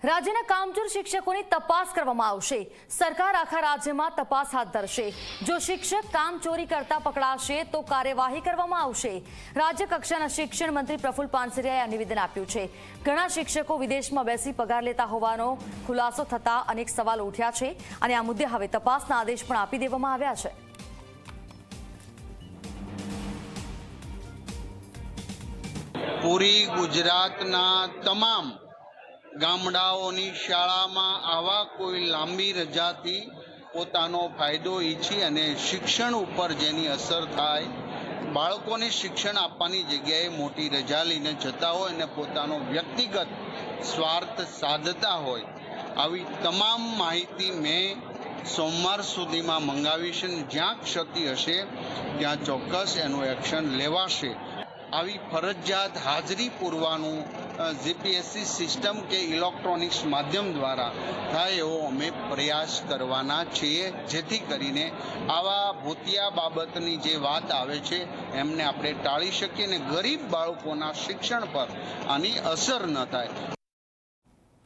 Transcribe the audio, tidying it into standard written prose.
રાજ્યના કામચોર શિક્ષકોની તપાસ કરવામાં આવશે। સરકાર આખા રાજ્યમાં તપાસ હાથ ધરશે। જો શિક્ષક કામચોરી કરતા પકડાશે તો કાર્યવાહી કરવામાં આવશે। રાજ્ય કક્ષાના શિક્ષણ મંત્રી પ્રફુલ્લ પાનસરિયાએ આ નિવેદન આપ્યું છે। ઘણા શિક્ષકો વિદેશમાં બેસી પગાર લેતા હોવાનો ખુલાસો થતા અનેક સવાલો ઉઠ્યા છે અને આ મુદ્દે હવે તપાસના આદેશ પણ આપી દેવામાં આવ્યા છે। પૂરી ગુજરાતના તમામ ગામડાઓની શાળામાં આવા કોઈ લાંબી રજાથી પોતાનો ફાયદો ઈચ્છી અને શિક્ષણ ઉપર જેની અસર થાય, બાળકોને શિક્ષણ આપવાની જગ્યાએ મોટી રજા લઈને જતા હોય અને પોતાનો વ્યક્તિગત સ્વાર્થ સાધતા હોય, આવી તમામ માહિતી મેં સોમવાર સુધીમાં મંગાવી છે અને જ્યાં ક્ષતિ હશે ત્યાં ચોક્કસ એનું એક્શન લેવાશે। આવી ફરજિયાત હાજરી પૂરવાનું જીપીએસસી સિસ્ટમ કે ઇલેક્ટ્રોનિક્સ માધ્યમ દ્વારા થાય એવો અમે પ્રયાસ કરવાના છીએ, જેથી કરીને આવા ભૂતિયા બાબતની જે વાત આવે છે એમને આપણે ટાળી શકીએ અને ગરીબ બાળકોના શિક્ષણ પર આની અસર ન થાય।